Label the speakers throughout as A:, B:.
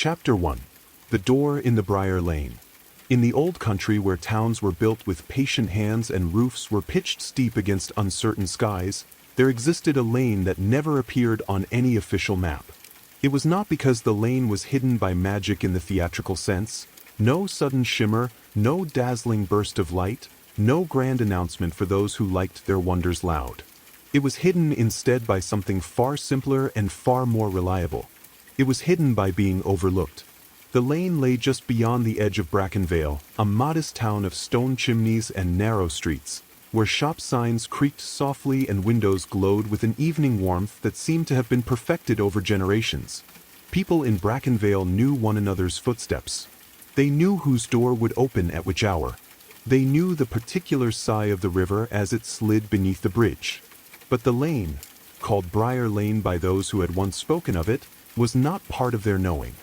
A: Chapter 1. The Door in the Briar Lane. In the old country where towns were built with patient hands and roofs were pitched steep against uncertain skies, there existed a lane that never appeared on any official map. It was not because the lane was hidden by magic in the theatrical sense, no sudden shimmer, no dazzling burst of light, no grand announcement for those who liked their wonders loud. It was hidden instead by something far simpler and far more reliable. It was hidden by being overlooked. The lane lay just beyond the edge of Brackenvale, a modest town of stone chimneys and narrow streets, where shop signs creaked softly and windows glowed with an evening warmth that seemed to have been perfected over generations. People in Brackenvale knew one another's footsteps. They knew whose door would open at which hour. They knew the particular sigh of the river as it slid beneath the bridge. But the lane, called Briar Lane by those who had once spoken of it, was not part of their knowing.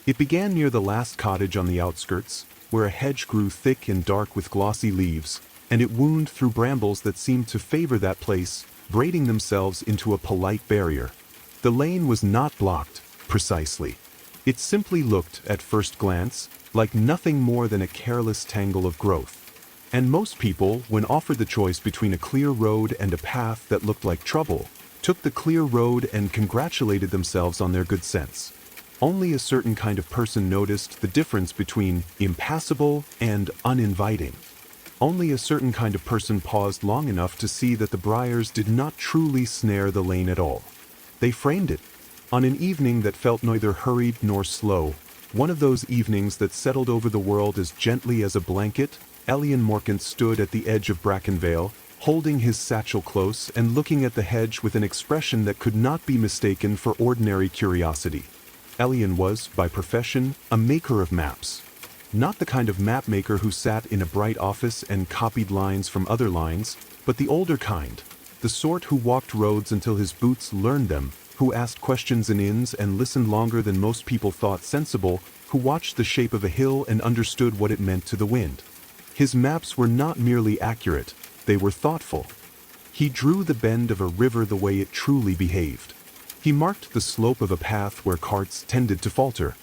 A: It began near the last cottage on the outskirts, where a hedge grew thick and dark with glossy leaves, and it wound through brambles that seemed to favor that place, braiding themselves into a polite barrier. The lane was not blocked, precisely. It simply looked, at first glance, like nothing more than a careless tangle of growth. And most people, when offered the choice between a clear road and a path that looked like trouble, took the clear road and congratulated themselves on their good sense. Only a certain kind of person noticed the difference between impassable and uninviting. Only a certain kind of person paused long enough to see that the briars did not truly snare the lane at all. They framed it. On an evening that felt neither hurried nor slow, one of those evenings that settled over the world as gently as a blanket, Elian Morkant stood at the edge of Brackenvale, holding his satchel close and looking at the hedge with an expression that could not be mistaken for ordinary curiosity. Elian was, by profession, a maker of maps. Not the kind of mapmaker who sat in a bright office and copied lines from other lines, but the older kind, the sort who walked roads until his boots learned them, who asked questions in inns and listened longer than most people thought sensible, who watched the shape of a hill and understood what it meant to the wind. His maps were not merely accurate, they were thoughtful. He drew the bend of a river the way it truly behaved. He marked the slope of a path where carts tended to falter.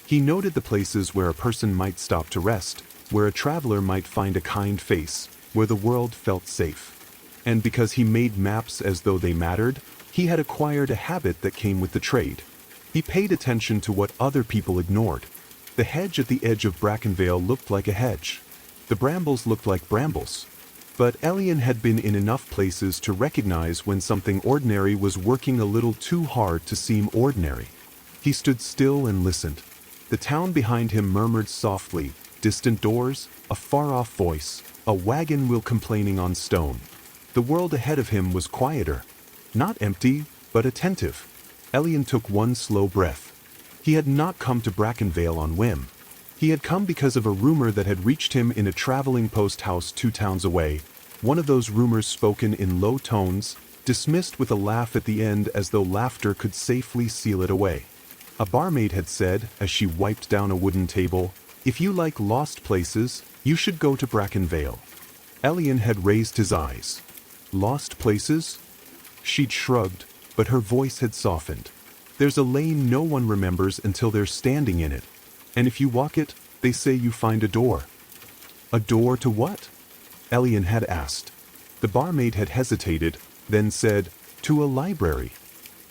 A: He noted the places where a person might stop to rest, where a traveler might find a kind face, where the world felt safe. And because he made maps as though they mattered, he had acquired a habit that came with the trade. He paid attention to what other people ignored. The hedge at the edge of Brackenvale looked like a hedge. The brambles looked like brambles. But Elian had been in enough places to recognize when something ordinary was working a little too hard to seem ordinary. He stood still and listened. The town behind him murmured softly, distant doors, a far-off voice, a wagon wheel complaining on stone. The world ahead of him was quieter. Not empty, but attentive. Elian took one slow breath. He had not come to Brackenvale on whim. He had come because of a rumor that had reached him in a traveling post house 2 towns away, one of those rumors spoken in low tones, dismissed with a laugh at the end as though laughter could safely seal it away. A barmaid had said, as she wiped down a wooden table, "If you like lost places, you should go to Brackenvale." Elian had raised his eyes. Lost places? She'd shrugged, but her voice had softened. There's a lane no one remembers until they're standing in it. And if you walk it, they say you find a door. A door to what? Elian had asked. The barmaid had hesitated, then said, "To a library."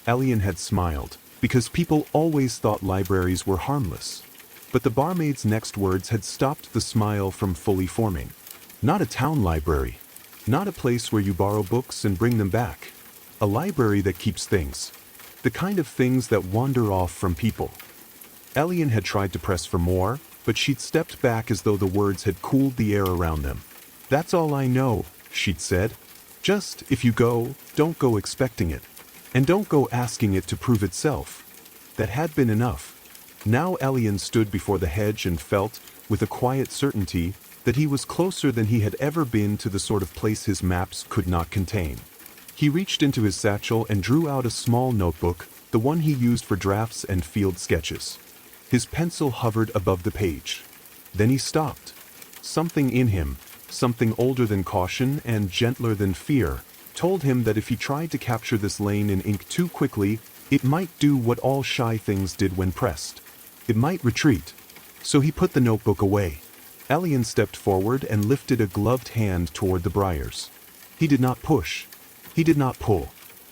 A: Elian had smiled, because people always thought libraries were harmless. But the barmaid's next words had stopped the smile from fully forming. Not a town library. Not a place where you borrow books and bring them back. A library that keeps things. The kind of things that wander off from people. Elian had tried to press for more, but she'd stepped back as though the words had cooled the air around them. "That's all I know," she'd said. "Just, if you go, don't go expecting it. And don't go asking it to prove itself." That had been enough. Now Elian stood before the hedge and felt, with a quiet certainty, that he was closer than he had ever been to the sort of place his maps could not contain. He reached into his satchel and drew out a small notebook, the one he used for drafts and field sketches. His pencil hovered above the page. Then he stopped. Something in him, something older than caution and gentler than fear, told him that if he tried to capture this lane in ink too quickly, it might do what all shy things did when pressed. It might retreat. So he put the notebook away. Elian stepped forward and lifted a gloved hand toward the briars. He did not push. He did not pull.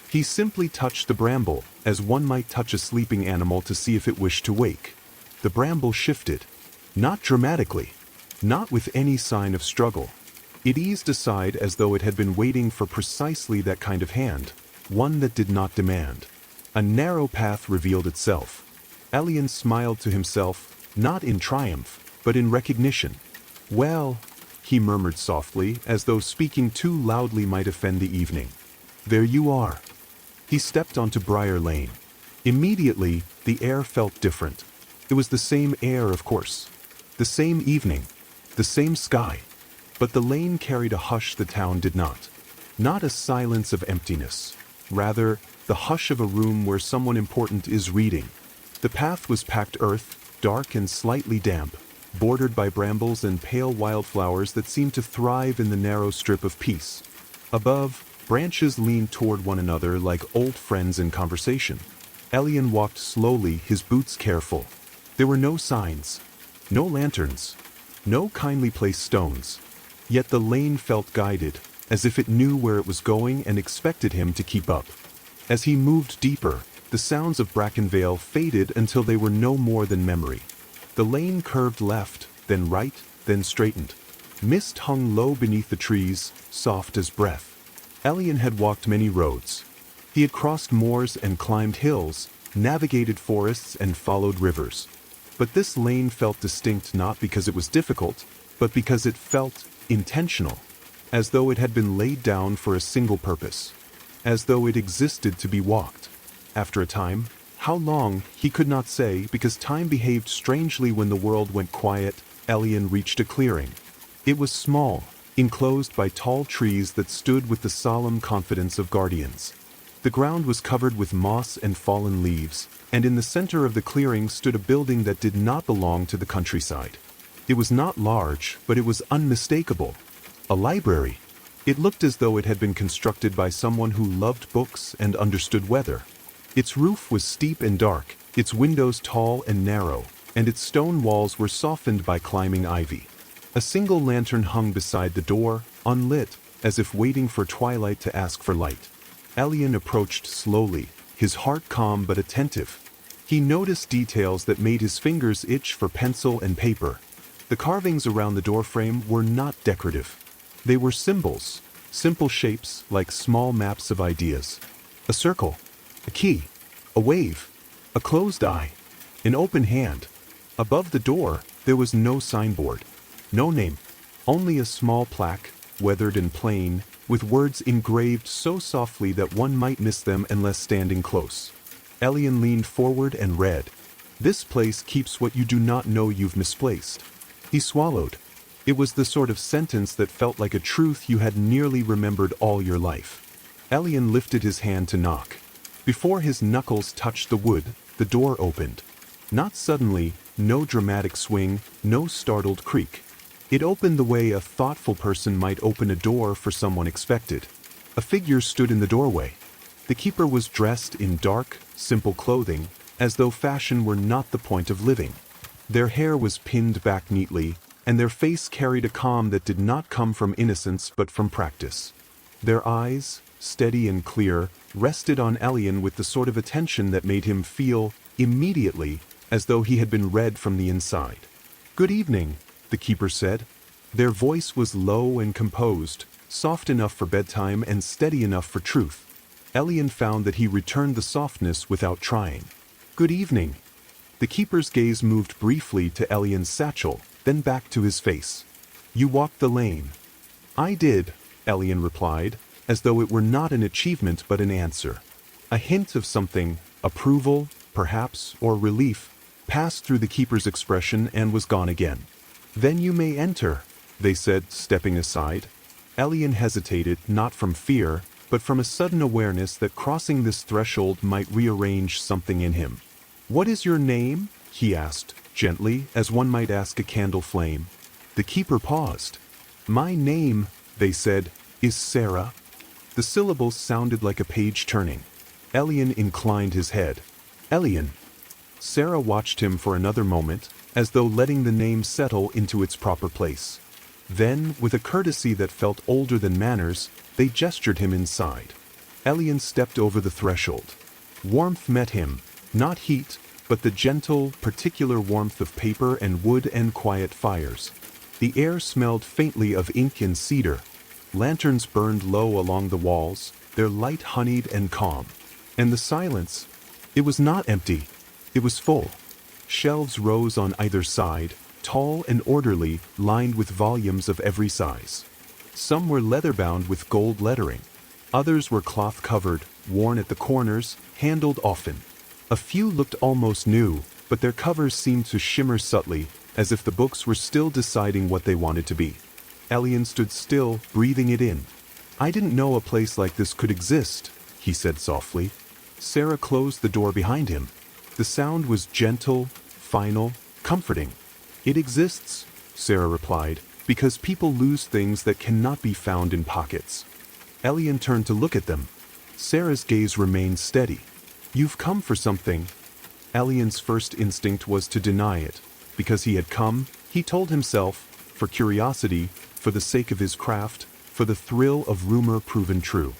A: He simply touched the bramble, as one might touch a sleeping animal to see if it wished to wake. The bramble shifted. Not dramatically. Not with any sign of struggle. It eased aside as though it had been waiting for precisely that kind of hand, one that did not demand. A narrow path revealed itself. Elian smiled to himself, not in triumph, but in recognition. "Well," he murmured softly, as though speaking too loudly might offend the evening. "There you are." He stepped onto Briar Lane. Immediately, the air felt different. It was the same air, of course. The same evening. The same sky. But the lane carried a hush the town did not. Not a silence of emptiness. Rather, the hush of a room where someone important is reading. The path was packed earth, dark and slightly damp, bordered by brambles and pale wildflowers that seemed to thrive in the narrow strip of peace. Above, branches leaned toward one another like old friends in conversation. Elian walked slowly, his boots careful. There were no signs, no lanterns, no kindly placed stones. Yet the lane felt guided, as if it knew where it was going and expected him to keep up. As he moved deeper, the sounds of Brackenvale faded until they were no more than memory. The lane curved left, then right, then straightened. Mist hung low beneath the trees, soft as breath. Elian had walked many roads. He had crossed moors and climbed hills, navigated forests and followed rivers. But this lane felt distinct not because it was difficult, but because it felt intentional, as though it had been laid down for a single purpose, as though it existed to be walked. After a time, how long, he could not say because time behaved strangely when the world went quiet, Elian reached a clearing. It was small, enclosed by tall trees that stood with the solemn confidence of guardians. The ground was covered with moss and fallen leaves, and in the center of the clearing stood a building that did not belong to the countryside. It was not large, but it was unmistakable. A library. It looked as though it had been constructed by someone who loved books and understood weather. Its roof was steep and dark, its windows tall and narrow, and its stone walls were softened by climbing ivy. A single lantern hung beside the door, unlit, as if waiting for twilight to ask for light. Elian approached slowly, his heart calm but attentive. He noticed details that made his fingers itch for pencil and paper. The carvings around the doorframe were not decorative. They were symbols, simple shapes like small maps of ideas. A circle, a key, a wave, a closed eye, an open hand. Above the door, there was no signboard, no name, only a small plaque, weathered and plain, with words engraved so softly that one might miss them unless standing close. Elian leaned forward and read, "This place keeps what you do not know you've misplaced." He swallowed. It was the sort of sentence that felt like a truth you had nearly remembered all your life. Elian lifted his hand to knock. Before his knuckles touched the wood, the door opened. Not suddenly, no dramatic swing, no startled creak. It opened the way a thoughtful person might open a door for someone expected. A figure stood in the doorway. The keeper was dressed in dark, simple clothing, as though fashion were not the point of living. Their hair was pinned back neatly, and their face carried a calm that did not come from innocence but from practice. Their eyes, steady and clear, rested on Elian with the sort of attention that made him feel, immediately, as though he had been read from the inside. "Good evening," the keeper said. Their voice was low and composed, soft enough for bedtime and steady enough for truth. Elian found that he returned the softness without trying. "Good evening." The keeper's gaze moved briefly to Elian's satchel, then back to his face. "You walked the lane." "I did," Elian replied, as though it were not an achievement but an answer. A hint of something, approval, perhaps, or relief, passed through the keeper's expression and was gone again. "Then you may enter," they said, stepping aside. Elian hesitated, not from fear, but from a sudden awareness that crossing this threshold might rearrange something in him. "What is your name?" he asked, gently, as one might ask a candle flame. The keeper paused. "My name," they said, "is Sarah." The syllables sounded like a page turning. Elian inclined his head. "Elian." Sarah watched him for another moment, as though letting the name settle into its proper place. Then, with a courtesy that felt older than manners, they gestured him inside. Elian stepped over the threshold. Warmth met him, not heat, but the gentle, particular warmth of paper and wood and quiet fires. The air smelled faintly of ink and cedar. Lanterns burned low along the walls, their light honeyed and calm. And the silence, it was not empty, it was full. Shelves rose on either side, tall and orderly, lined with volumes of every size. Some were leather-bound with gold lettering. Others were cloth-covered, worn at the corners, handled often. A few looked almost new, but their covers seemed to shimmer subtly, as if the books were still deciding what they wanted to be. Elian stood still, breathing it in. "I didn't know a place like this could exist," he said softly. Sarah closed the door behind him. The sound was gentle, final, comforting. "It exists," Sarah replied, "because people lose things that cannot be found in pockets." Elian turned to look at them. Sarah's gaze remained steady. "You've come for something." Elian's first instinct was to deny it. Because he had come, he told himself, for curiosity, for the sake of his craft, for the thrill of rumor proven true.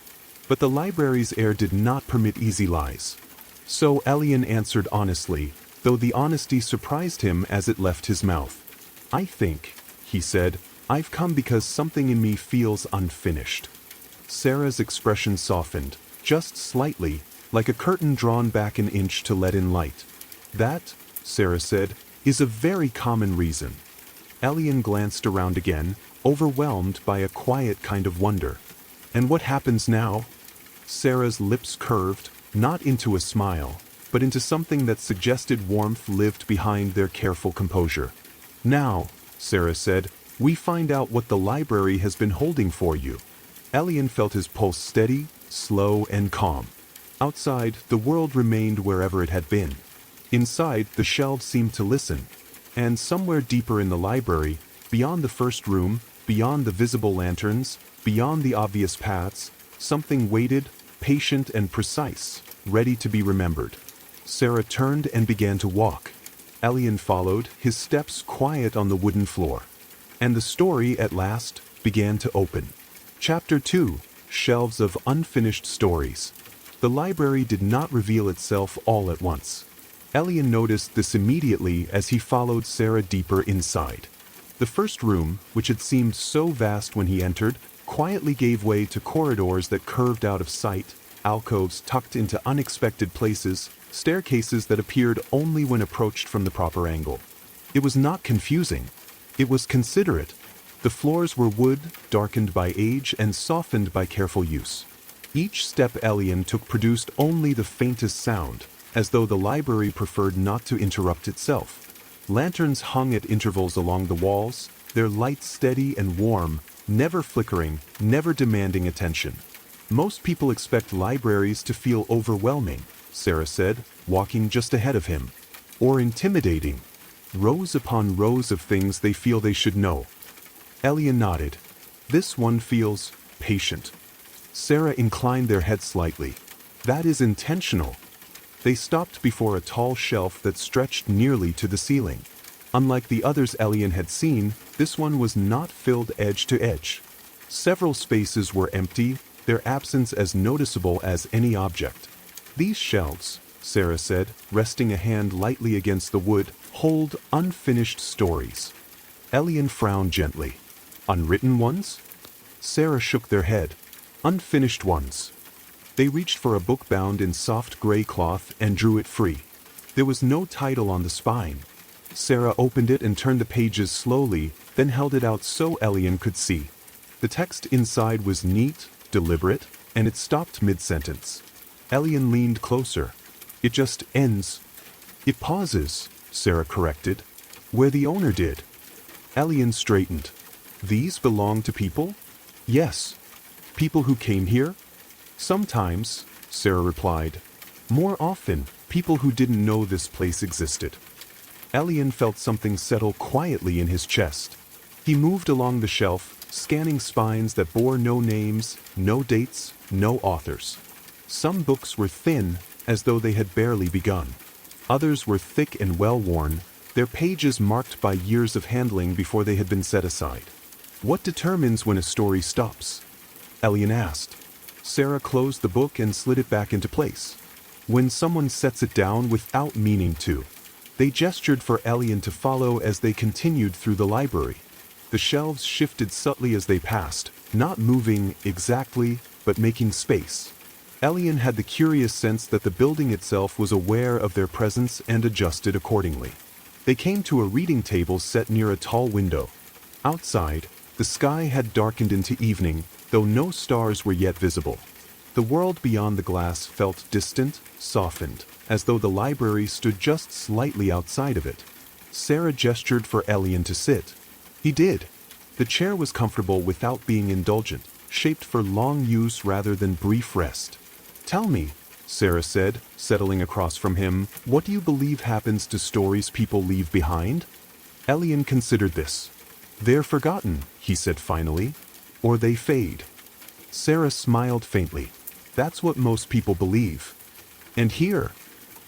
A: But the library's air did not permit easy lies. So Elian answered honestly, though the honesty surprised him as it left his mouth. "I think," he said, "I've come because something in me feels unfinished." Sarah's expression softened, just slightly, like a curtain drawn back an inch to let in light. "That," Sarah said, "is a very common reason." Elian glanced around again, overwhelmed by a quiet kind of wonder. "And what happens now?" Sarah's lips curved, not into a smile, but into something that suggested warmth lived behind their careful composure. "Now," Sarah said, "we find out what the library has been holding for you." Elian felt his pulse steady, slow, and calm. Outside, the world remained wherever it had been. Inside, the shelves seemed to listen. And somewhere deeper in the library, beyond the first room, beyond the visible lanterns, beyond the obvious paths, something waited, patient and precise, ready to be remembered. Sarah turned and began to walk. Elian followed, his steps quiet on the wooden floor. And the story, at last, began to open. Chapter 2: Shelves of Unfinished Stories. The library did not reveal itself all at once. Elian noticed this immediately as he followed Sarah deeper inside. The first room, which had seemed so vast when he entered, quietly gave way to corridors that curved out of sight, alcoves tucked into unexpected places, staircases that appeared only when approached from the proper angle. It was not confusing. It was considerate. The floors were wood, darkened by age and softened by careful use. Each step Elian took produced only the faintest sound, as though the library preferred not to interrupt itself. Lanterns hung at intervals along the walls, their light steady and warm, never flickering, never demanding attention. "Most people expect libraries to feel overwhelming," Sarah said, walking just ahead of him. "Or intimidating. Rows upon rows of things they feel they should know." Elian nodded. "This one feels patient." Sarah inclined their head slightly. "That is intentional." They stopped before a tall shelf that stretched nearly to the ceiling. Unlike the others Elian had seen, this one was not filled edge to edge. Several spaces were empty, their absence as noticeable as any object. "These shelves," Sarah said, resting a hand lightly against the wood, "hold unfinished stories." Elian frowned gently. "Unwritten ones?" Sarah shook their head. "Unfinished ones." They reached for a book bound in soft gray cloth and drew it free. There was no title on the spine. Sarah opened it and turned the pages slowly, then held it out so Elian could see. The text inside was neat, deliberate, and it stopped mid-sentence. Elian leaned closer. "It just ends." "It pauses," Sarah corrected, "where the owner did." Elian straightened. "These belong to people?" "Yes." "People who came here?" "Sometimes," Sarah replied. "More often, people who didn't know this place existed." Elian felt something settle quietly in his chest. He moved along the shelf, scanning spines that bore no names, no dates, no authors. Some books were thin, as though they had barely begun. Others were thick and well-worn, their pages marked by years of handling before they had been set aside. "What determines when a story stops?" Elian asked. Sarah closed the book and slid it back into place. "When someone sets it down without meaning to." They gestured for Elian to follow as they continued through the library. The shelves shifted subtly as they passed, not moving exactly, but making space. Elian had the curious sense that the building itself was aware of their presence and adjusted accordingly. They came to a reading table set near a tall window. Outside, the sky had darkened into evening, though no stars were yet visible. The world beyond the glass felt distant, softened, as though the library stood just slightly outside of it. Sarah gestured for Elian to sit. He did. The chair was comfortable without being indulgent, shaped for long use rather than brief rest. "Tell me," Sarah said, settling across from him, "what do you believe happens to stories people leave behind?" Elian considered this. "They're forgotten," he said finally. "Or they fade." Sarah smiled faintly. "That's what most people believe." "And here?"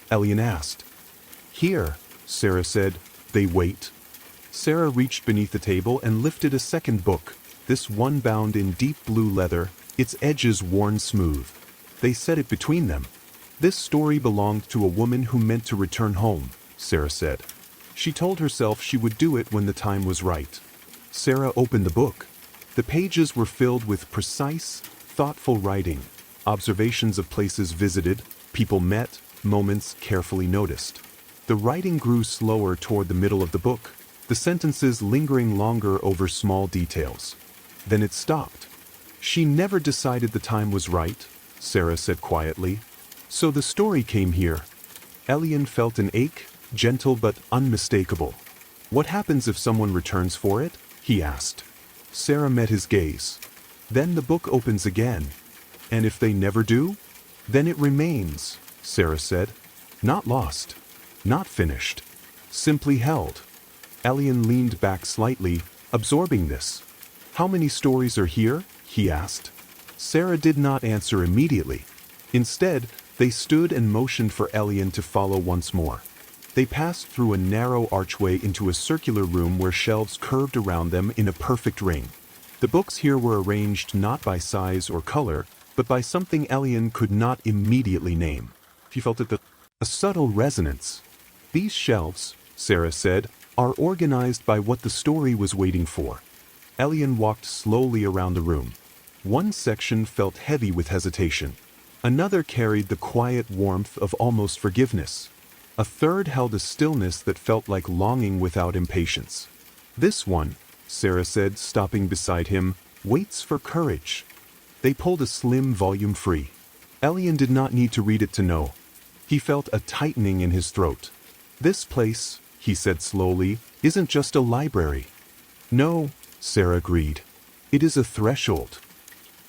A: Elian asked. "Here," Sarah said, "they wait." Sarah reached beneath the table and lifted a second book, this one bound in deep blue leather, its edges worn smooth. They set it between them. "This story belonged to a woman who meant to return home," Sarah said. She told herself she would do it when the time was right. Sarah opened the book. The pages were filled with precise, thoughtful writing, observations of places visited, people met, moments carefully noticed. The writing grew slower toward the middle of the book, the sentences lingering longer over small details. Then it stopped. "She never decided the time was right," Sarah said quietly. "So the story came here." Elian felt an ache, gentle but unmistakable. "What happens if someone returns for it?" he asked. Sarah met his gaze. "Then the book opens again." "And if they never do?" "Then it remains," Sarah said. "Not lost. Not finished. Simply held." Elian leaned back slightly, absorbing this. "How many stories are here?" he asked. Sarah did not answer immediately. Instead, they stood and motioned for Elian to follow once more. They passed through a narrow archway into a circular room where shelves curved around them in a perfect ring. The books here were arranged not by size or color, but by something Elian could not immediately name. He felt a subtle resonance. "These shelves," Sarah said, "are organized by what the story was waiting for." Elian walked slowly around the room. One section felt heavy with hesitation. Another carried the quiet warmth of almost forgiveness. A third held a stillness that felt like longing without impatience. "This one," Sarah said, stopping beside him, "waits for courage." They pulled a slim volume free. Elian did not need to read it to know. He felt a tightening in his throat. "This place," he said slowly, "isn't just a library." "No," Sarah agreed. "It is a threshold."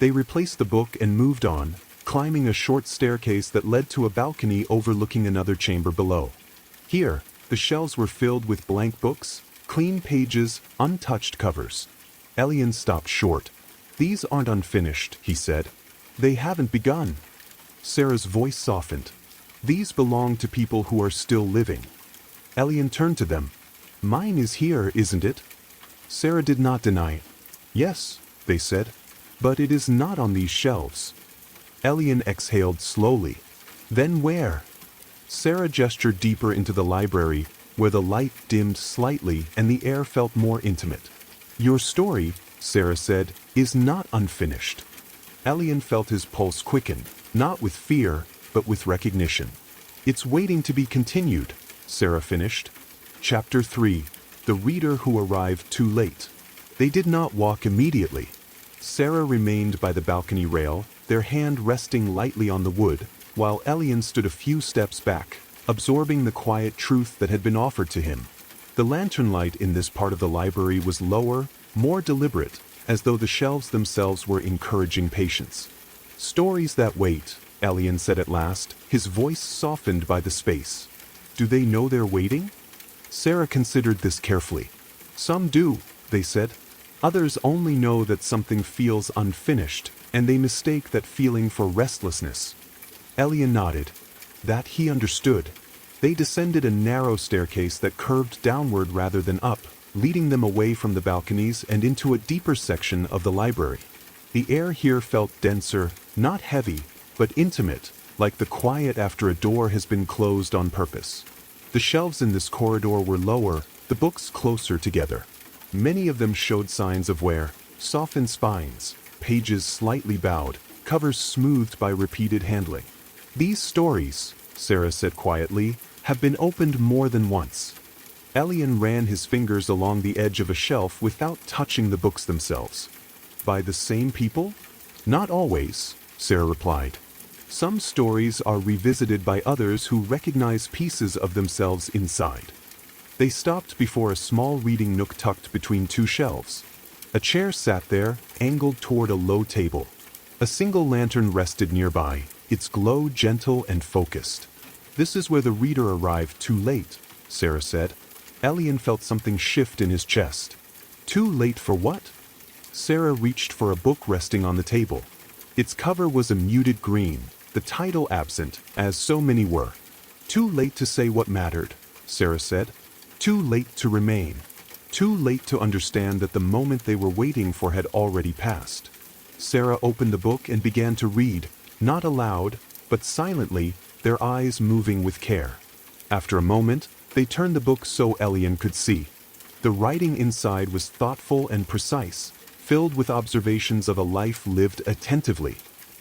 A: They replaced the book and moved on, climbing a short staircase that led to a balcony overlooking another chamber below. Here, the shelves were filled with blank books, clean pages, untouched covers. Elian stopped short. "These aren't unfinished," he said. "They haven't begun." Sarah's voice softened. "These belong to people who are still living." Elian turned to them. "Mine is here, isn't it?" Sarah did not deny it. "Yes," they said, "but it is not on these shelves." Elian exhaled slowly. "Then where?" Sarah gestured deeper into the library, where the light dimmed slightly and the air felt more intimate. "Your story," Sarah said, "is not unfinished." Elian felt his pulse quicken, not with fear, but with recognition. "It's waiting to be continued," Sarah finished. Chapter 3. The Reader Who Arrived Too Late. They did not walk immediately. Sarah remained by the balcony rail, their hand resting lightly on the wood, while Elian stood a few steps back, absorbing the quiet truth that had been offered to him. The lantern light in this part of the library was lower, more deliberate, as though the shelves themselves were encouraging patience. "Stories that wait," Elian said at last, his voice softened by the space. "Do they know they're waiting?" Sarah considered this carefully. "Some do," they said. "Others only know that something feels unfinished, and they mistake that feeling for restlessness." Elian nodded. That he understood. They descended a narrow staircase that curved downward rather than up, leading them away from the balconies and into a deeper section of the library. The air here felt denser, not heavy, but intimate, like the quiet after a door has been closed on purpose. The shelves in this corridor were lower, the books closer together. Many of them showed signs of wear, softened spines, pages slightly bowed, covers smoothed by repeated handling. These stories, Sarah said quietly, have been opened more than once. Elian ran his fingers along the edge of a shelf without touching the books themselves. By the same people? Not always, Sarah replied. Some stories are revisited by others who recognize pieces of themselves inside. They stopped before a small reading nook tucked between two shelves. A chair sat there, angled toward a low table. A single lantern rested nearby, its glow gentle and focused. This is where the reader arrived too late, Sarah said. Elian felt something shift in his chest. Too late for what? Sarah reached for a book resting on the table. Its cover was a muted green, the title absent, as so many were. Too late to say what mattered, Sarah said. Too late to remain. Too late to understand that the moment they were waiting for had already passed. Sarah opened the book and began to read, not aloud, but silently, their eyes moving with care. After a moment, they turned the book so Elian could see. The writing inside was thoughtful and precise, filled with observations of a life lived attentively.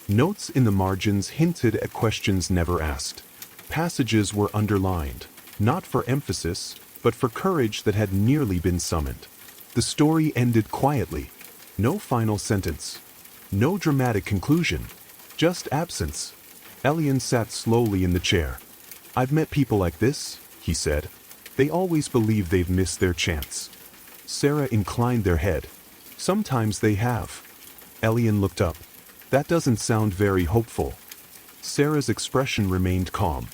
A: Notes in the margins hinted at questions never asked. Passages were underlined, not for emphasis, but for courage that had nearly been summoned. The story ended quietly. No final sentence. No dramatic conclusion. Just absence. Elian sat slowly in the chair. I've met people like this, he said. They always believe they've missed their chance. Sarah inclined their head. Sometimes they have. Elian looked up. That doesn't sound very hopeful. Sarah's expression remained calm.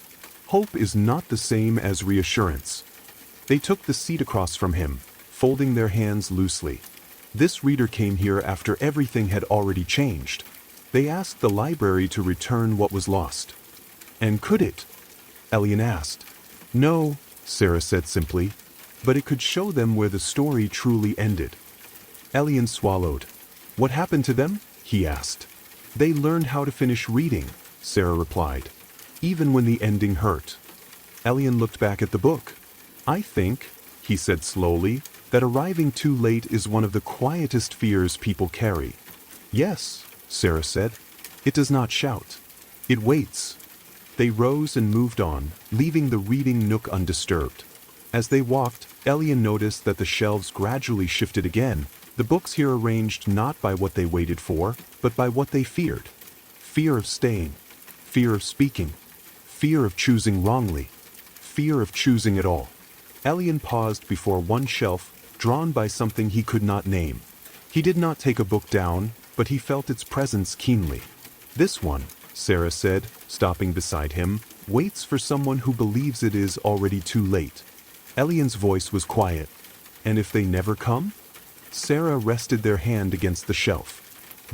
A: Hope is not the same as reassurance. They took the seat across from him, folding their hands loosely. This reader came here after everything had already changed. They asked the library to return what was lost. And could it? Elian asked. No, Sarah said simply, but it could show them where the story truly ended. Elian swallowed. What happened to them? He asked. They learned how to finish reading, Sarah replied, even when the ending hurt. Elian looked back at the book. I think, he said slowly, that arriving too late is one of the quietest fears people carry. Yes, Sarah said. It does not shout. It waits. They rose and moved on, leaving the reading nook undisturbed. As they walked, Elian noticed that the shelves gradually shifted again, the books here arranged not by what they waited for, but by what they feared. Fear of staying, fear of speaking, fear of choosing wrongly, fear of choosing at all. Elian paused before one shelf, drawn by something he could not name. He did not take a book down, but he felt its presence keenly. This one, Sarah said, stopping beside him, waits for someone who believes it is already too late. Elian's voice was quiet. And if they never come? Sarah rested their hand against the shelf.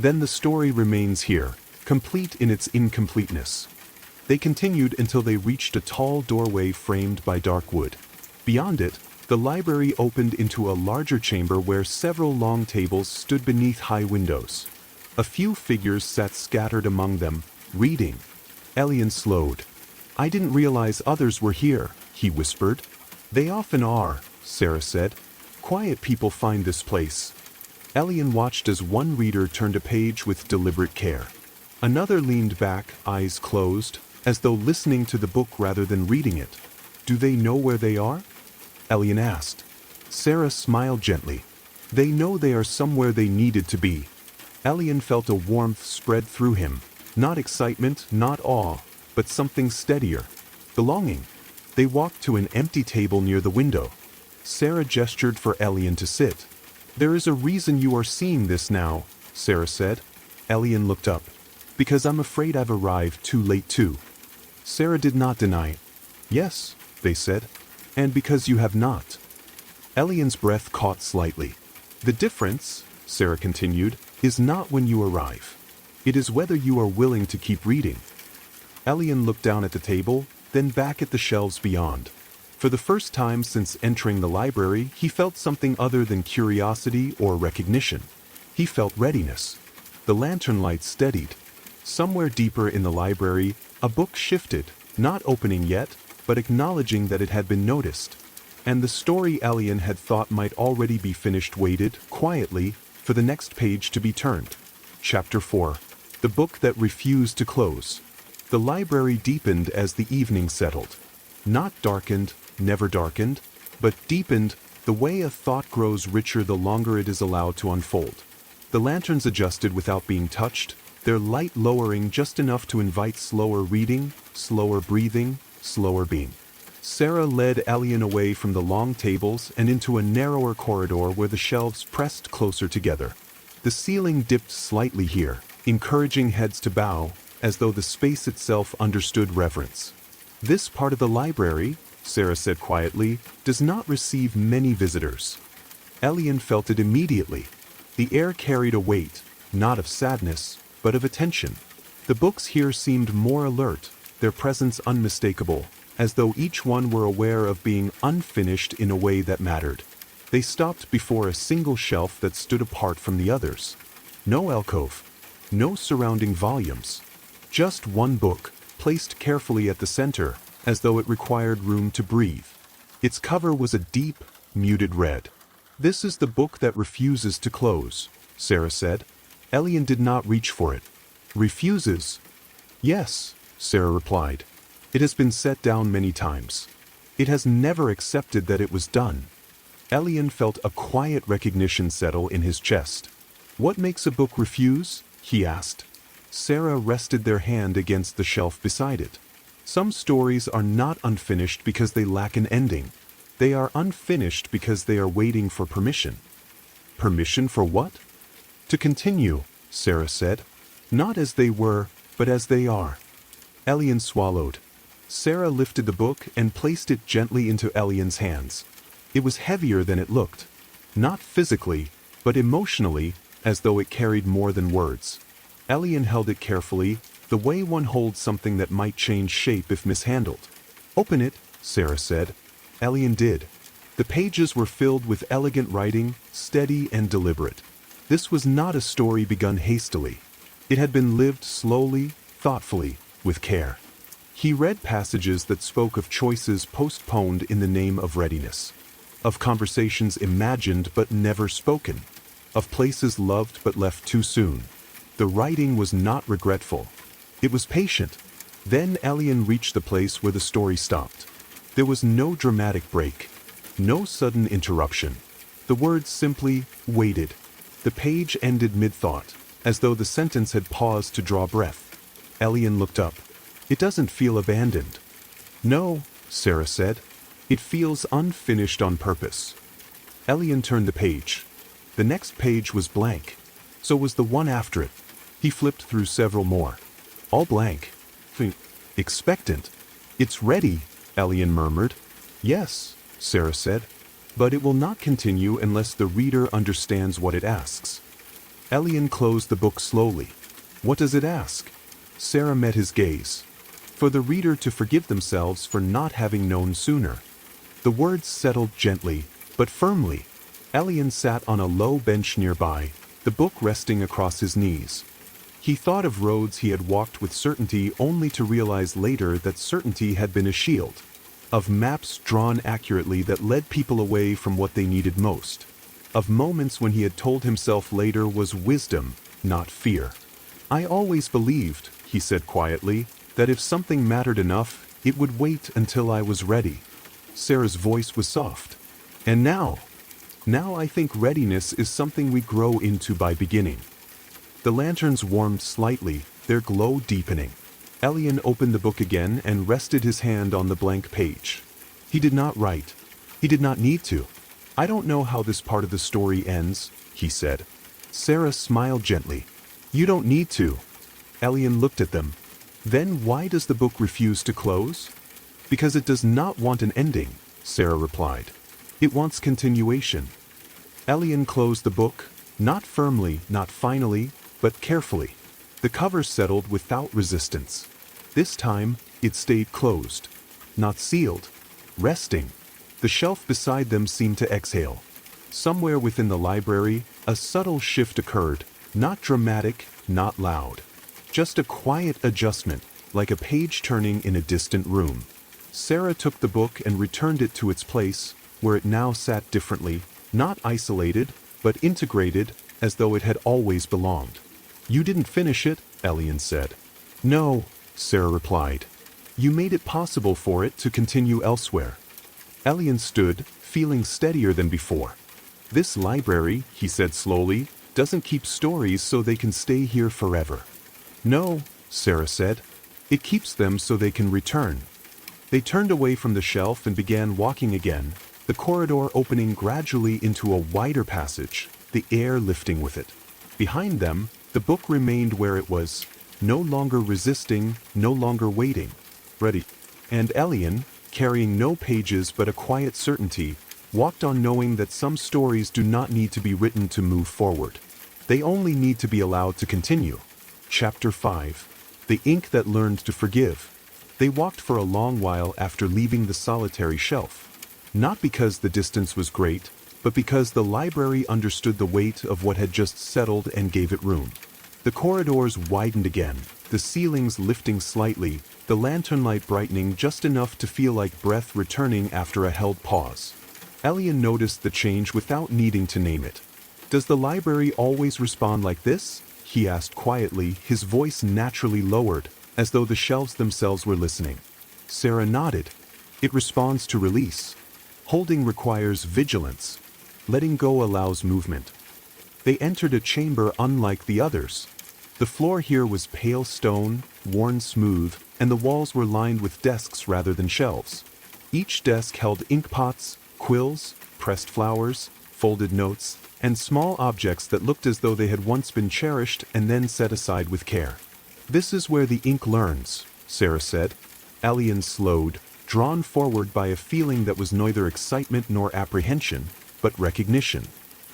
A: Then the story remains here, complete in its incompleteness. They continued until they reached a tall doorway framed by dark wood. Beyond it, the library opened into a larger chamber where several long tables stood beneath high windows. A few figures sat scattered among them, reading. Elian slowed. I didn't realize others were here, he whispered. They often are, Sarah said. Quiet people find this place. Elian watched as one reader turned a page with deliberate care. Another leaned back, eyes closed, as though listening to the book rather than reading it. Do they know where they are? Elian asked. Sarah smiled gently. They know they are somewhere they needed to be. Elian felt a warmth spread through him. Not excitement, not awe, but something steadier. Belonging. They walked to an empty table near the window. Sarah gestured for Elian to sit. There is a reason you are seeing this now, Sarah said. Elian looked up. Because I'm afraid I've arrived too late too. Sarah did not deny. Yes, they said. And because you have not. Elian's breath caught slightly. The difference, Sarah continued, is not when you arrive. It is whether you are willing to keep reading. Elian looked down at the table, then back at the shelves beyond. For the first time since entering the library, he felt something other than curiosity or recognition. He felt readiness. The lantern light steadied. Somewhere deeper in the library, a book shifted, not opening yet, but acknowledging that it had been noticed. And the story Elian had thought might already be finished waited, quietly, for the next page to be turned. Chapter 4. The Book That Refused to Close. The library deepened as the evening settled. Not darkened, never darkened, but deepened, the way a thought grows richer the longer it is allowed to unfold. The lanterns adjusted without being touched, their light lowering just enough to invite slower reading, slower breathing, slower being. Sarah led Elian away from the long tables and into a narrower corridor where the shelves pressed closer together. The ceiling dipped slightly here, encouraging heads to bow, as though the space itself understood reverence. This part of the library, Sarah said quietly, does not receive many visitors. Elian felt it immediately. The air carried a weight, not of sadness, but of attention. The books here seemed more alert, their presence unmistakable, as though each one were aware of being unfinished in a way that mattered. They stopped before a single shelf that stood apart from the others. No alcove, no surrounding volumes. Just one book, placed carefully at the center, as though it required room to breathe. Its cover was a deep, muted red. "This is the book that refuses to close," Sarah said. Elian did not reach for it. "Refuses?" "Yes," Sarah replied. "It has been set down many times. It has never accepted that it was done." Elian felt a quiet recognition settle in his chest. "What makes a book refuse?" he asked. Sarah rested their hand against the shelf beside it. "Some stories are not unfinished because they lack an ending. They are unfinished because they are waiting for permission." "Permission for what?" "To continue," Sarah said. "Not as they were, but as they are." Elian swallowed. Sarah lifted the book and placed it gently into Elian's hands. It was heavier than it looked. Not physically, but emotionally, as though it carried more than words. Elian held it carefully, the way one holds something that might change shape if mishandled. "Open it," Sarah said. Elian did. The pages were filled with elegant writing, steady and deliberate. This was not a story begun hastily. It had been lived slowly, thoughtfully, with care. He read passages that spoke of choices postponed in the name of readiness, of conversations imagined but never spoken, of places loved but left too soon. The writing was not regretful. It was patient. Then Elian reached the place where the story stopped. There was no dramatic break, no sudden interruption. The words simply waited. The page ended mid-thought, as though the sentence had paused to draw breath. Elian looked up. "It doesn't feel abandoned." "No," Sarah said. "It feels unfinished on purpose." Elian turned the page. The next page was blank. So was the one after it. He flipped through several more. All blank. Expectant. "It's ready," Elian murmured. "Yes," Sarah said. "But it will not continue unless the reader understands what it asks." Elian closed the book slowly. "What does it ask?" Sarah met his gaze. "For the reader to forgive themselves for not having known sooner." The words settled gently, but firmly. Elian sat on a low bench nearby, the book resting across his knees. He thought of roads he had walked with certainty only to realize later that certainty had been a shield. Of maps drawn accurately that led people away from what they needed most. Of moments when he had told himself later was wisdom, not fear. "I always believed," he said quietly, "that if something mattered enough, it would wait until I was ready." Sarah's voice was soft. "And now I think readiness is something we grow into by beginning." The lanterns warmed slightly, their glow deepening. Elian opened the book again and rested his hand on the blank page. He did not write. He did not need to. "I don't know how this part of the story ends," he said. Sarah smiled gently. "You don't need to." Elian looked at them. "Then why does the book refuse to close?" "Because it does not want an ending," Sarah replied. "It wants continuation." Elian closed the book, not firmly, not finally, but carefully. The cover settled without resistance. This time, it stayed closed. not sealed. Resting. The shelf beside them seemed to exhale. Somewhere within the library, a subtle shift occurred, not dramatic, not loud. Just a quiet adjustment, like a page turning in a distant room. Sarah took the book and returned it to its place, where it now sat differently, not isolated, but integrated, as though it had always belonged. "You didn't finish it," Elian said. "No," Sarah replied. "You made it possible for it to continue elsewhere." Elian stood, feeling steadier than before. "This library," he said slowly, "doesn't keep stories so they can stay here forever." "No," Sarah said. "It keeps them so they can return." They turned away from the shelf and began walking again, the corridor opening gradually into a wider passage, the air lifting with it. Behind them, the book remained where it was, no longer resisting, no longer waiting. Ready. And Elian, carrying no pages but a quiet certainty, walked on knowing that some stories do not need to be written to move forward. They only need to be allowed to continue. Chapter 5. The Ink That Learned to Forgive. They walked for a long while after leaving the solitary shelf. Not because the distance was great, but because the library understood the weight of what had just settled and gave it room. The corridors widened again, the ceilings lifting slightly, the lantern light brightening just enough to feel like breath returning after a held pause. Elian noticed the change without needing to name it. "Does the library always respond like this?" he asked quietly, his voice naturally lowered, as though the shelves themselves were listening. Sarah nodded. "It responds to release. Holding requires vigilance. Letting go allows movement." They entered a chamber unlike the others. The floor here was pale stone, worn smooth, and the walls were lined with desks rather than shelves. Each desk held inkpots, quills, pressed flowers, folded notes, and small objects that looked as though they had once been cherished and then set aside with care. "This is where the ink learns," Sarah said. Elian slowed, drawn forward by a feeling that was neither excitement nor apprehension, but recognition.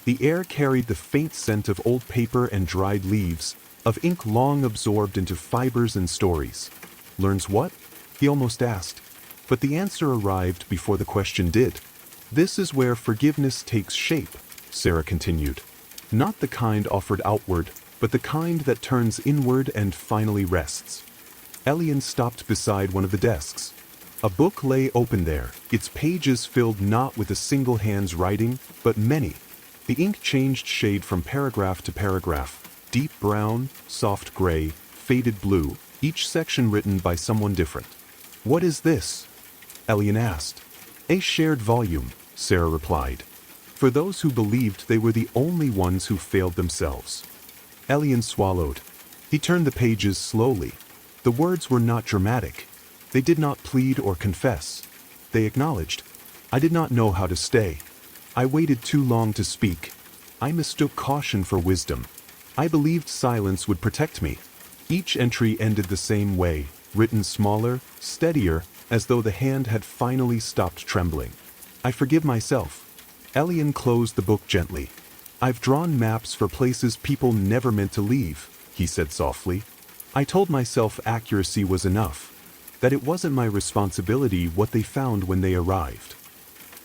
A: The air carried the faint scent of old paper and dried leaves, of ink long absorbed into fibers and stories. "Learns what?" he almost asked. But the answer arrived before the question did. "This is where forgiveness takes shape," Sarah continued. "Not the kind offered outward, but the kind that turns inward and finally rests." Elian stopped beside one of the desks. A book lay open there, its pages filled not with a single hand's writing, but many. The ink changed shade from paragraph to paragraph, deep brown, soft gray, faded blue, each section written by someone different. "What is this?" Elian asked. "A shared volume," Sarah replied. "For those who believed they were the only ones who failed themselves." Elian swallowed. He turned the pages slowly. The words were not dramatic. They did not plead or confess. They acknowledged. "I did not know how to stay. I waited too long to speak. I mistook caution for wisdom. I believed silence would protect me." Each entry ended the same way, written smaller, steadier, as though the hand had finally stopped trembling. "I forgive myself." Elian closed the book gently. "I've drawn maps for places people never meant to leave," he said softly. "I told myself accuracy was enough, that it wasn't my responsibility what they found when they arrived."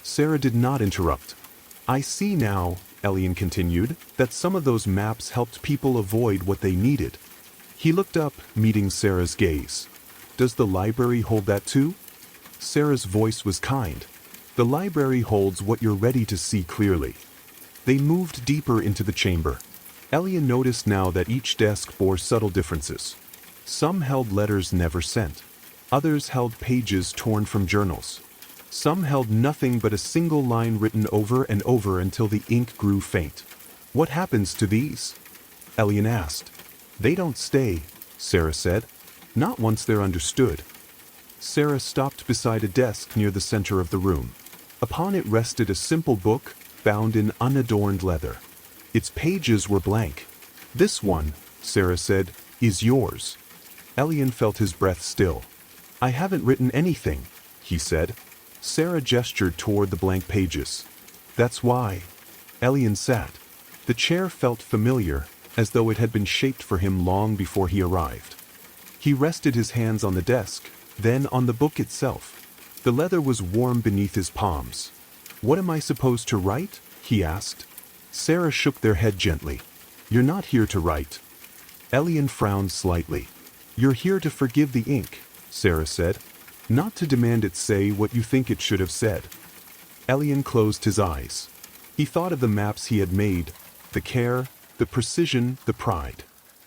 A: Sarah did not interrupt. "I see now," Elian continued, "that some of those maps helped people avoid what they needed." He looked up, meeting Sarah's gaze. "Does the library hold that too?" Sarah's voice was kind. "The library holds what you're ready to see clearly." They moved deeper into the chamber. Elian noticed now that each desk bore subtle differences. Some held letters never sent. Others held pages torn from journals. Some held nothing but a single line written over and over until the ink grew faint. "What happens to these?" Elian asked. "They don't stay," Sarah said. "Not once they're understood." Sarah stopped beside a desk near the center of the room. Upon it rested a simple book, bound in unadorned leather. Its pages were blank. "This one," Sarah said, "is yours." Elian felt his breath still. "I haven't written anything," he said. Sarah gestured toward the blank pages. "That's why." Elian sat. The chair felt familiar, as though it had been shaped for him long before he arrived. He rested his hands on the desk, then on the book itself. The leather was warm beneath his palms. "What am I supposed to write?" he asked. Sarah shook their head gently. "You're not here to write." Elian frowned slightly. "You're here to forgive the ink," Sarah said. "Not to demand it say what you think it should have said." Elian closed his eyes. He thought of the maps he had made, the care, the precision, the pride.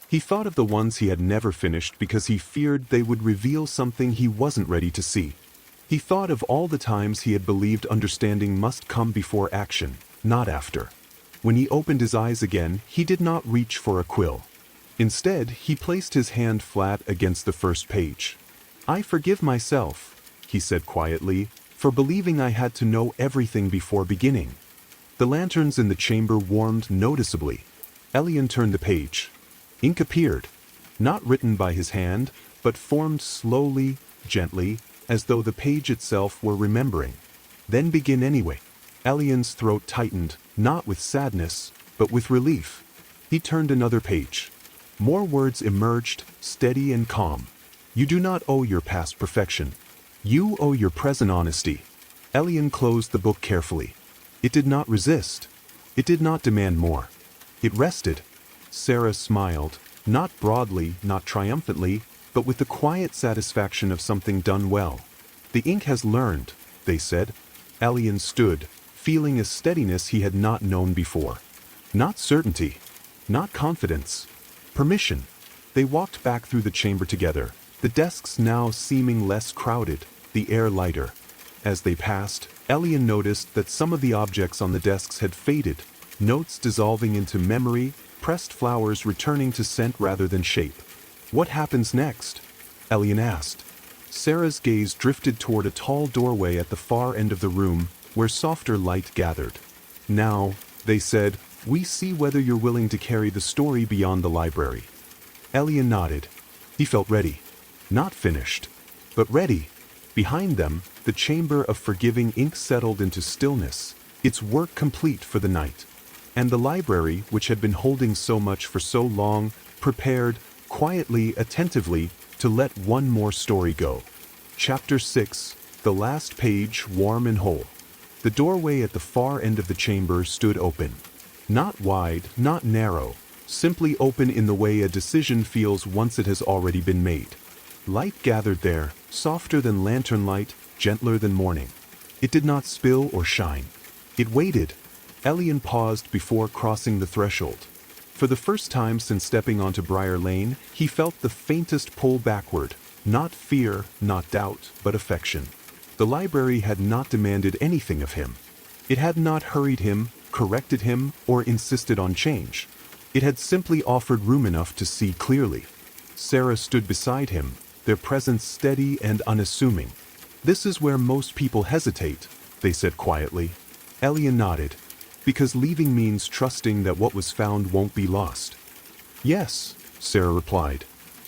A: He thought of the ones he had never finished because he feared they would reveal something he wasn't ready to see. He thought of all the times he had believed understanding must come before action, not after. When he opened his eyes again, he did not reach for a quill. Instead, he placed his hand flat against the first page. "I forgive myself," he said quietly, "for believing I had to know everything before beginning." The lanterns in the chamber warmed noticeably. Elian turned the page. Ink appeared, not written by his hand, but formed slowly, gently, as though the page itself were remembering. "Then begin anyway." Elian's throat tightened, not with sadness, but with relief. He turned another page. More words emerged, steady and calm. "You do not owe your past perfection. You owe your present honesty." Elian closed the book carefully. It did not resist. It did not demand more. It rested. Sarah smiled, not broadly, not triumphantly, but with the quiet satisfaction of something done well. "The ink has learned," they said. Elian stood, feeling a steadiness he had not known before. Not certainty, not confidence, permission. They walked back through the chamber together, the desks now seeming less crowded, the air lighter. As they passed, Elian noticed that some of the objects on the desks had faded, notes dissolving into memory, pressed flowers returning to scent rather than shape. "What happens next?" Elian asked. Sarah's gaze drifted toward a tall doorway at the far end of the room, where softer light gathered. "Now," they said, "we see whether you're willing to carry the story beyond the library." Elian nodded. He felt ready. Not finished, but ready. Behind them, the chamber of forgiving ink settled into stillness, its work complete for the night. And the library, which had been holding so much for so long, prepared, quietly, attentively, to let one more story go. Chapter 6, the last page, warm and whole. The doorway at the far end of the chamber stood open. Not wide, not narrow, simply open in the way a decision feels once it has already been made. Light gathered there, softer than lantern light, gentler than morning. It did not spill or shine. It waited. Elian paused before crossing the threshold. For the first time since stepping onto Briar Lane, he felt the faintest pull backward, not fear, not doubt, but affection. The library had not demanded anything of him. It had not hurried him, corrected him, or insisted on change. It had simply offered room enough to see clearly. Sarah stood beside him, their presence steady and unassuming. "This is where most people hesitate," they said quietly. Elian nodded. "Because leaving means trusting that what was found won't be lost." "Yes," Sarah replied.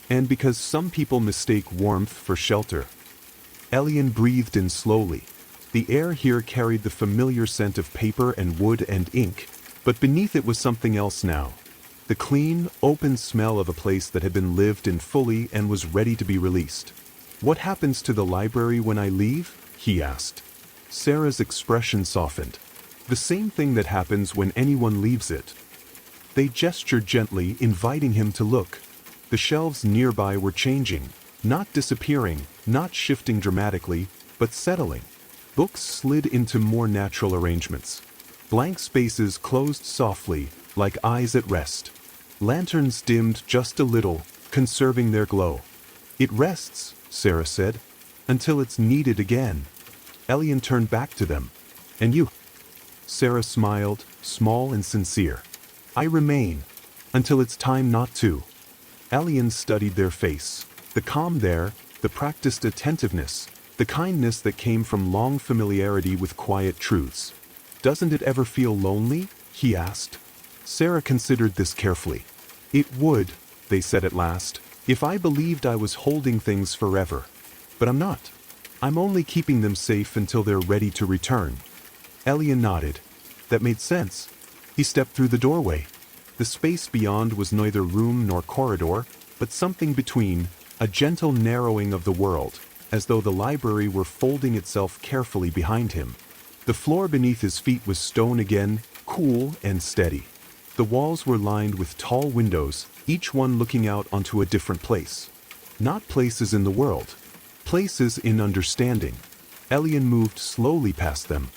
A: "And because some people mistake warmth for shelter." Elian breathed in slowly. The air here carried the familiar scent of paper and wood and ink, but beneath it was something else now. The clean, open smell of a place that had been lived in fully and was ready to be released. "What happens to the library when I leave?" he asked. Sarah's expression softened. "The same thing that happens when anyone leaves it." They gestured gently, inviting him to look. The shelves nearby were changing, not disappearing, not shifting dramatically, but settling. Books slid into more natural arrangements. Blank spaces closed softly, like eyes at rest. Lanterns dimmed just a little, conserving their glow. "It rests," Sarah said, "until it's needed again." Elian turned back to them. "And you?" Sarah smiled, small and sincere. "I remain, until it's time not to." Elian studied their face. The calm there, the practiced attentiveness, the kindness that came from long familiarity with quiet truths. "Doesn't it ever feel lonely?" he asked. Sarah considered this carefully. "It would," they said at last, "if I believed I was holding things forever. But I'm not. I'm only keeping them safe until they're ready to return." Elian nodded. That made sense. He stepped through the doorway. The space beyond was neither room nor corridor, but something between, a gentle narrowing of the world. as though the library were folding itself carefully behind him. The floor beneath his feet was stone again, cool and steady. The walls were lined with tall windows, each one looking out onto a different place. Not places in the world. Places in understanding. Elian moved slowly past them.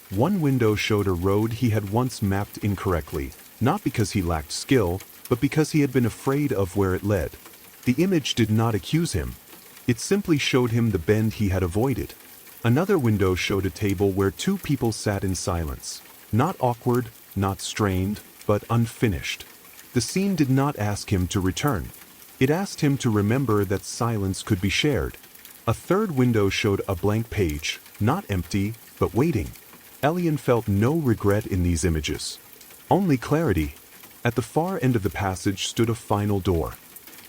A: One window showed a road he had once mapped incorrectly, not because he lacked skill, but because he had been afraid of where it led. The image did not accuse him. It simply showed him the bend he had avoided. Another window showed a table where two people sat in silence. Not awkward, not strained, but unfinished. The scene did not ask him to return. It asked him to remember that silence could be shared. A third window showed a blank page, not empty, but waiting. Elian felt no regret in these images. Only clarity. At the far end of the passage stood a final door.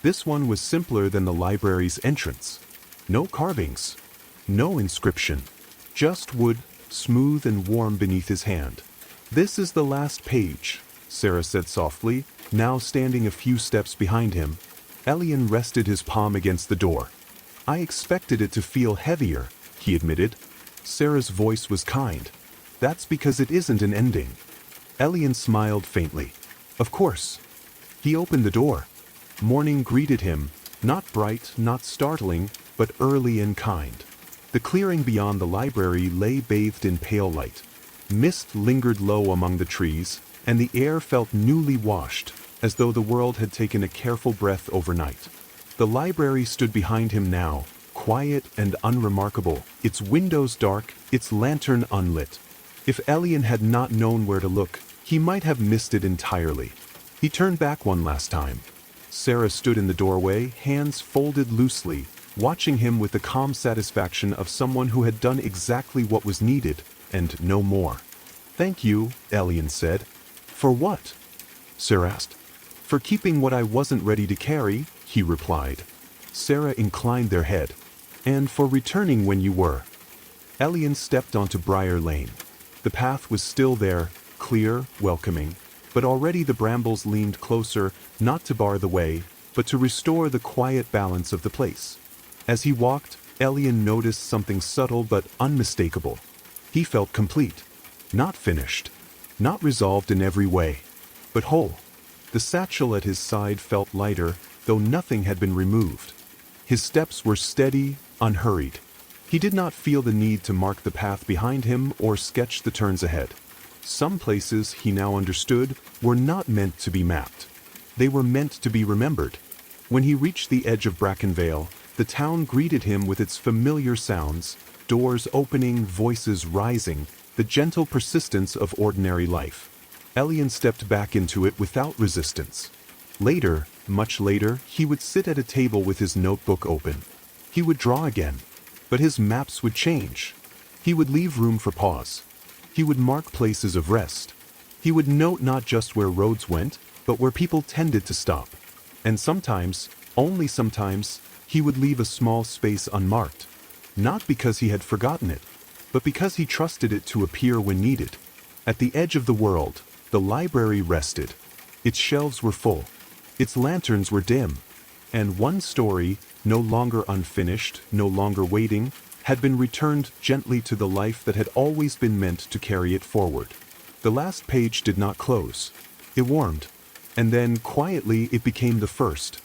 A: This one was simpler than the library's entrance. No carvings. No inscription. Just wood, smooth and warm beneath his hand. "This is the last page," Sarah said softly, now standing a few steps behind him. Elian rested his palm against the door. "I expected it to feel heavier," he admitted. Sarah's voice was kind. "That's because it isn't an ending." Elian smiled faintly. "Of course." He opened the door. Morning greeted him, not bright, not startling, but early and kind. The clearing beyond the library lay bathed in pale light. Mist lingered low among the trees, and the air felt newly washed, as though the world had taken a careful breath overnight. The library stood behind him now, quiet and unremarkable, its windows dark, its lantern unlit. If Elian had not known where to look, he might have missed it entirely. He turned back one last time. Sarah stood in the doorway, hands folded loosely, watching him with the calm satisfaction of someone who had done exactly what was needed, and no more. "Thank you," Elian said. "For what?" Sarah asked. "For keeping what I wasn't ready to carry," he replied. Sarah inclined their head. "And for returning when you were." Elian stepped onto Briar Lane. The path was still there, clear, welcoming, but already the brambles leaned closer, not to bar the way, but to restore the quiet balance of the place. As he walked, Elian noticed something subtle but unmistakable. He felt complete. Not finished. Not resolved in every way. But whole. The satchel at his side felt lighter, though nothing had been removed. His steps were steady, unhurried. He did not feel the need to mark the path behind him or sketch the turns ahead. Some places, he now understood, were not meant to be mapped. They were meant to be remembered. When he reached the edge of Brackenvale, the town greeted him with its familiar sounds, doors opening, voices rising, the gentle persistence of ordinary life. Elian stepped back into it without resistance. Later, much later, he would sit at a table with his notebook open. He would draw again, but his maps would change. He would leave room for pause. He would mark places of rest. He would note not just where roads went, but where people tended to stop. And sometimes, only sometimes, he would leave a small space unmarked. Not because he had forgotten it, but because he trusted it to appear when needed. At the edge of the world, the library rested. Its shelves were full. Its lanterns were dim. And one story, no longer unfinished, no longer waiting, had been returned gently to the life that had always been meant to carry it forward. The last page did not close. It warmed. And then, quietly, it became the first.